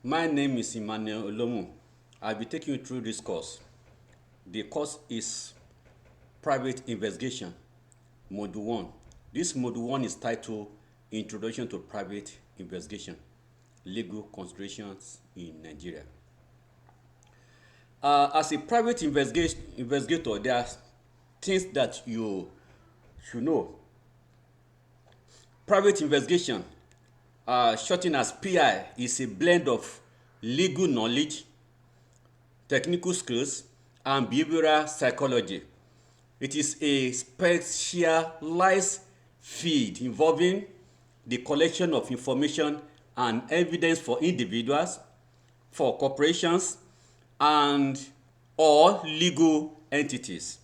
My name is Emmanuel Olomu. I'll be taking you through this course. The course is Private Investigation, Module 1. This Module 1 is titled Introduction to Private Investigation, Legal Considerations in Nigeria. As a private investigator, there are things that you should know. Private investigation, shortened as PI, is a blend of legal knowledge, technical skills, and behavioral psychology. It is a specialized field involving the collection of information and evidence for individuals, for corporations, and or legal entities.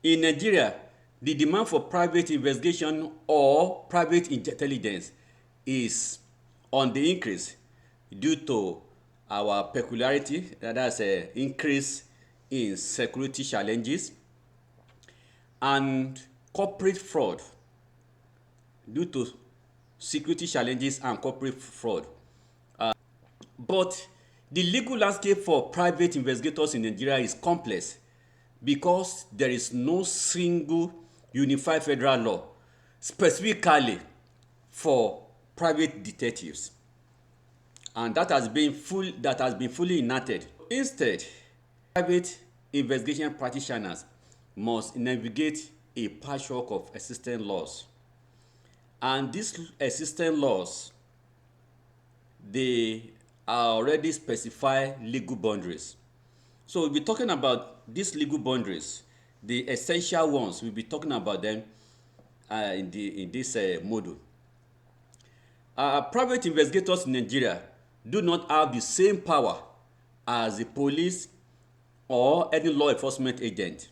In Nigeria, the demand for private investigation or private intelligence is on the increase due to our peculiarity, that's an increase in security challenges and corporate fraud due to security challenges and corporate fraud. But the legal landscape for private investigators in Nigeria is complex because there is no single unified federal law specifically for private detectives, and that has been fully enacted. Instead, private investigation practitioners must navigate a patchwork of existing laws, and these existing laws, they are already specify legal boundaries. So we'll be talking about these legal boundaries, the essential ones. We'll be talking about them in this module. Private investigators in Nigeria do not have the same power as the police or any law enforcement agent,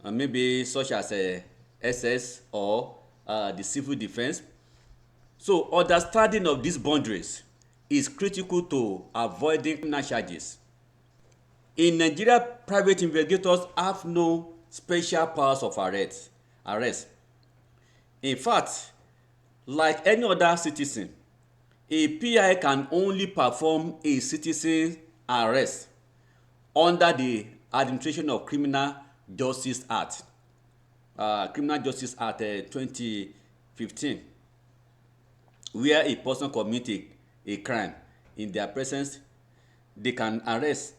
maybe such as SS or the civil defense. So understanding of these boundaries is critical to avoiding criminal charges. In Nigeria, private investigators have no special powers of arrest. In fact, like any other citizen, a PI can only perform a citizen arrest under the Administration of Criminal Justice Act, Criminal Justice Act 2015, where a person commit a crime in their presence. They can arrest.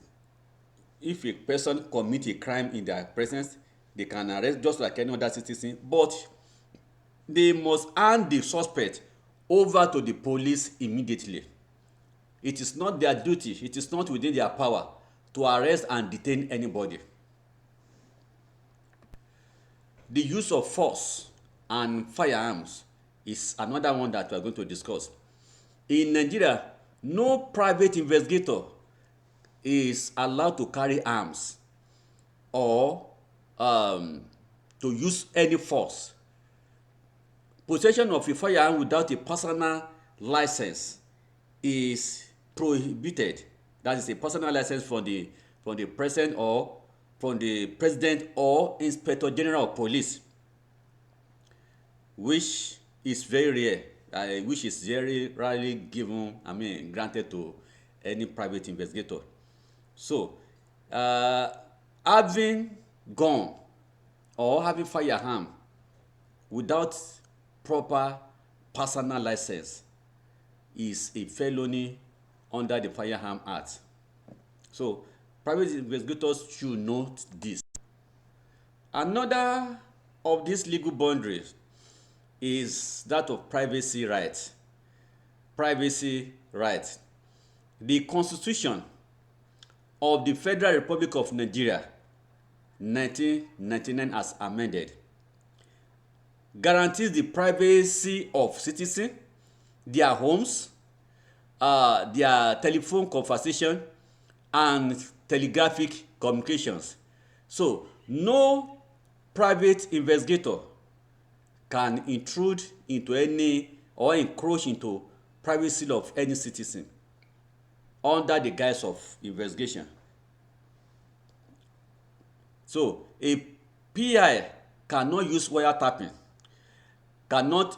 If a person commit a crime in their presence, they can arrest just like any other citizen, but they must hand the suspect over to the police immediately. It is not their duty, it is not within their power to arrest and detain anybody. The use of force and firearms is another one that we are going to discuss. In Nigeria, no private investigator is allowed to carry arms or to use any force. Possession of a firearm without a personal license is prohibited. That is a personal license from the president or inspector general of police, which is very rare, which is very rarely granted to any private investigator. So having gun or having firearm without proper personal license is a felony under the Firearm Act. So private investigators should note this. Another of these legal boundaries is that of privacy rights. Privacy rights. The Constitution of the Federal Republic of Nigeria, 1999 as amended, guarantees the privacy of citizens, their homes, their telephone conversation, and telegraphic communications. So no private investigator can intrude into any or encroach into privacy of any citizen under the guise of investigation. So a PI cannot use wiretapping, cannot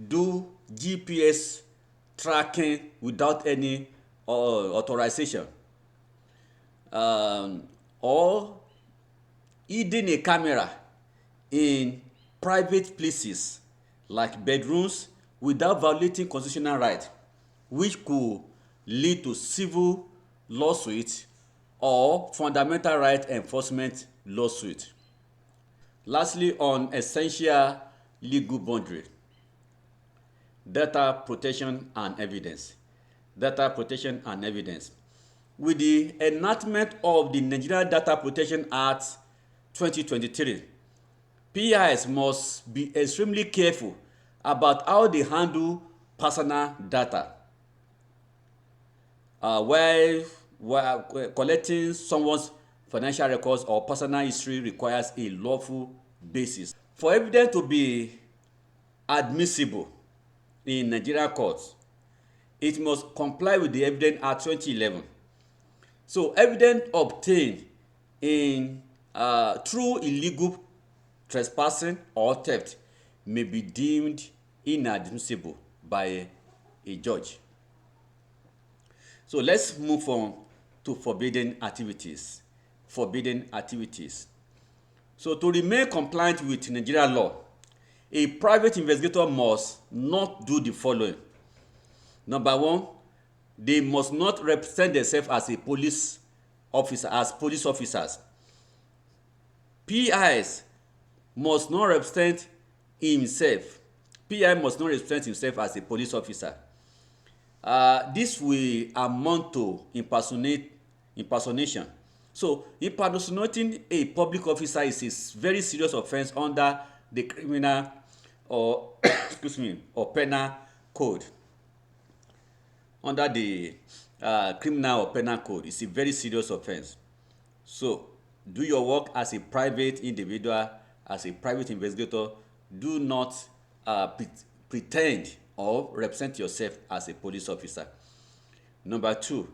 do GPS tracking without any authorization, um, or hiding a camera in private places like bedrooms without violating constitutional right, which could lead to civil lawsuit or fundamental right enforcement lawsuit. Lastly, on essential legal boundary, data protection and evidence. Data protection and evidence. With the enactment of the Nigeria Data Protection Act 2023, PIs must be extremely careful about how they handle personal data while collecting someone's financial records or personal history requires a lawful basis. For evidence to be admissible in Nigerian courts, it must comply with the Evidence Act 2011. So evidence obtained in through illegal trespassing or theft may be deemed inadmissible by a judge. So let's move on to forbidden activities. Forbidden activities. So to remain compliant with Nigerian law, a private investigator must not do the following. Number one, they must not represent themselves as a police officer, as police officers. PIs must not represent himself. PI must not represent himself as a police officer. This will amount to impersonation. So impersonating a public officer is a very serious offence under the criminal or excuse me, or penal code. Under the criminal or penal code, it's a very serious offence. So do your work as a private individual, as a private investigator. Do not pretend or represent yourself as a police officer. Number two,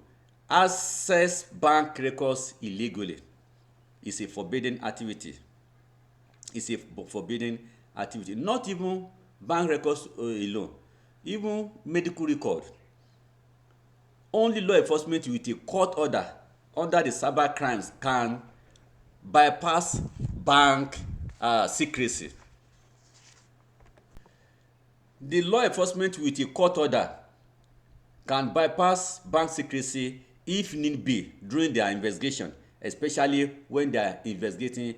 access bank records illegally is a forbidden activity. It's a forbidden activity. Not even bank records alone, even medical record. Only law enforcement with a court order under the cyber crimes can bypass bank secrecy. The law enforcement with a court order can bypass bank secrecy if need be during their investigation, especially when they are investigating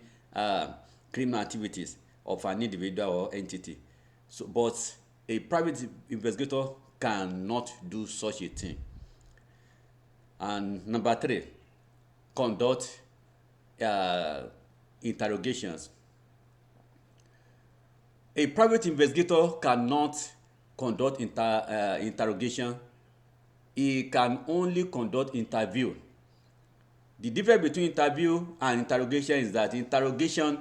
criminal activities of an individual or entity. So, but a private investigator cannot do such a thing. And number three, conduct interrogations. A private investigator cannot conduct interrogation. He can only conduct interview. The difference between interview and interrogation is that interrogation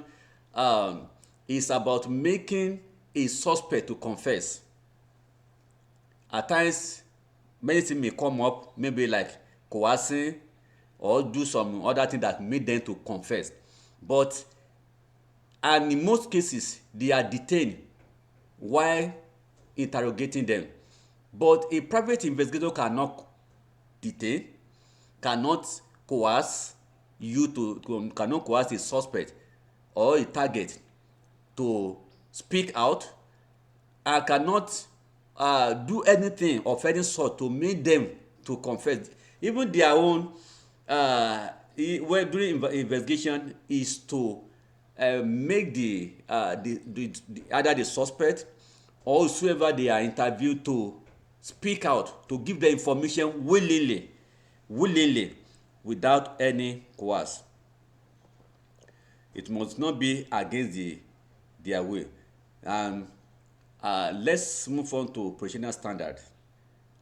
is about making a suspect to confess. At times, many things may come up, maybe like coercing or do some other thing that made them to confess. And in most cases, they are detained while interrogating them. But a private investigator cannot detain, cannot coerce cannot coerce a suspect or a target to speak out, and cannot do anything of any sort to make them to confess. Even their own during investigation is to make either the suspect or whoever they are interviewed to speak out, to give the information willingly without any coerce. It must not be against their will. And let's move on to professional standards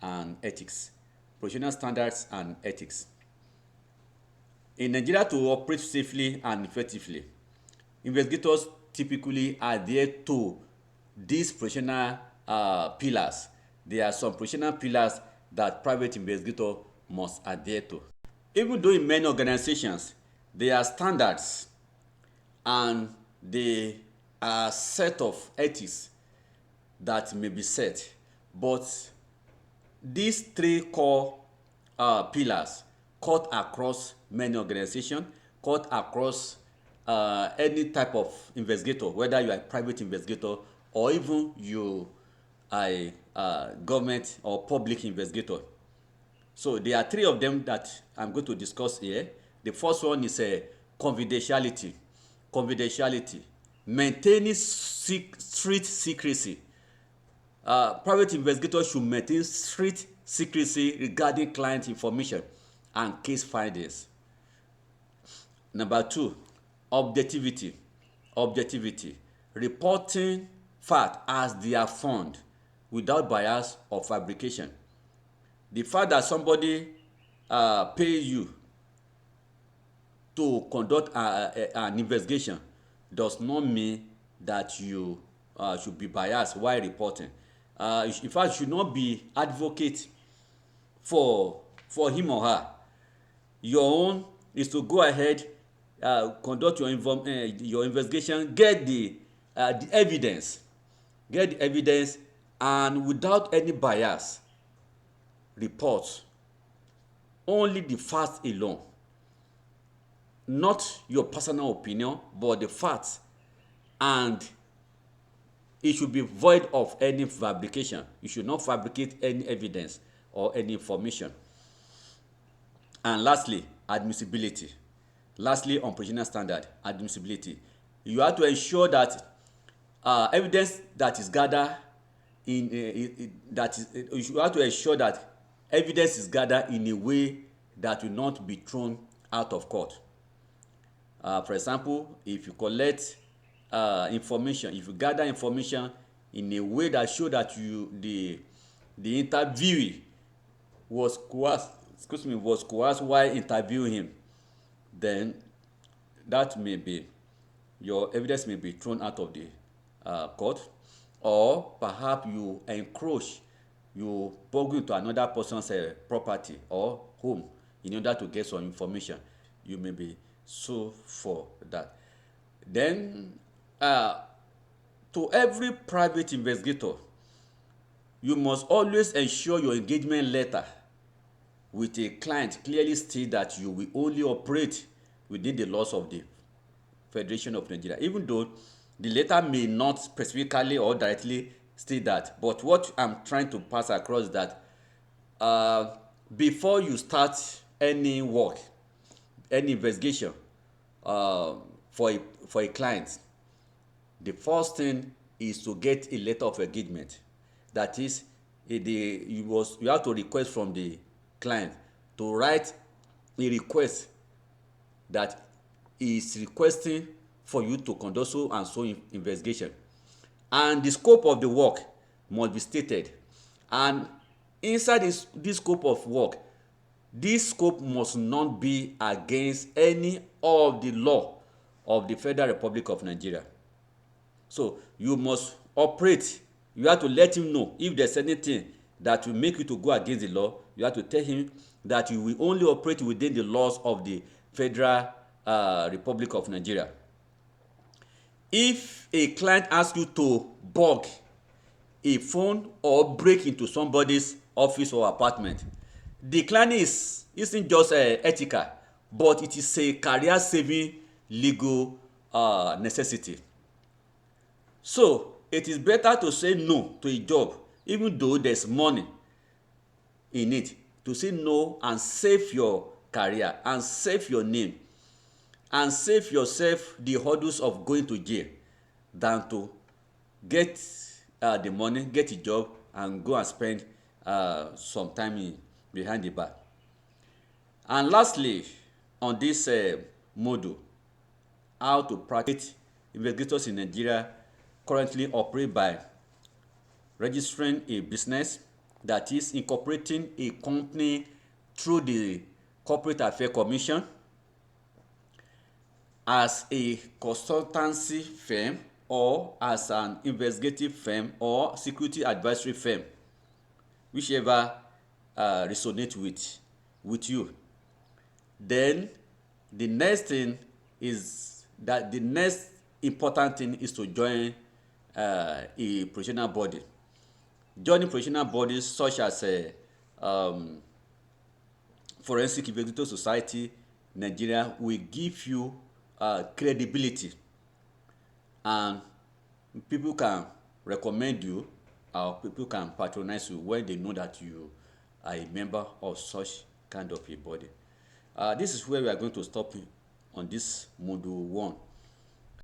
and ethics. Professional standards and ethics. In Nigeria, to operate safely and effectively, investigators typically adhere to these professional pillars. There are some professional pillars that private investigator must adhere to. Even though in many organizations there are standards and there are set of ethics that may be set, but these three core pillars cut across many organizations, cut across any type of investigator, whether you are a private investigator or even you are a government or public investigator. So there are three of them that I'm going to discuss here. The first one is confidentiality. Confidentiality. Maintaining strict secrecy. Private investigators should maintain strict secrecy regarding client information and case findings. Number two, objectivity. Objectivity. Reporting fact as they are found without bias or fabrication. The fact that somebody pay you to conduct an investigation does not mean that you should be biased while reporting. In fact, you should not be advocate for him or her. Your own is to go ahead, conduct your investigation, get the evidence, and without any bias, report only the facts alone, not your personal opinion, but the facts, and it should be void of any fabrication. You should not fabricate any evidence or any information. And lastly, admissibility. Lastly, on professional standard, admissibility. You have to ensure that evidence that is gathered you have to ensure that evidence is gathered in a way that will not be thrown out of court. For example, if you collect information, if you gather information in a way that show that the interviewee was coerced while interviewing him, then that may be, your evidence may be thrown out of the court. Or perhaps you encroach, you burgle into another person's property or home in order to get some information. You may be sued for that. Then to every private investigator, you must always ensure your engagement letter with a client clearly state that you will only operate within the laws of the Federation of Nigeria, even though the letter may not specifically or directly state that. But what I'm trying to pass across is that before you start any work, any investigation for a client, the first thing is to get a letter of engagement. That is, you have to request from the client to write a request that is requesting for you to conduct so and so investigation, and the scope of the work must be stated. And inside this scope of work, this scope must not be against any of the law of the Federal Republic of Nigeria. So you must operate. You have to let him know if there's anything that will make you to go against the law. You have to tell him that you will only operate within the laws of the Federal Republic of Nigeria. If a client asks you to bug a phone or break into somebody's office or apartment, the client isn't just ethical, but it is a career-saving legal necessity. So it is better to say no to a job, even though there's money in it, to say no and save your career and save your name and save yourself the hurdles of going to jail, than to get the money, get a job, and go and spend some time behind the bar. And lastly, on this module, how to practice, investigators in Nigeria currently operate by registering a business, that is, incorporating a company through the Corporate Affairs Commission, as a consultancy firm, or as an investigative firm or security advisory firm, whichever resonates with you. Then the next thing is that the next important thing is to join a professional body. Joining professional bodies such as um, Forensic Investigative Society Nigeria will give you credibility, and people can recommend you, or people can patronize you when they know that you are a member of such kind of a body. This is where we are going to stop on this module 1.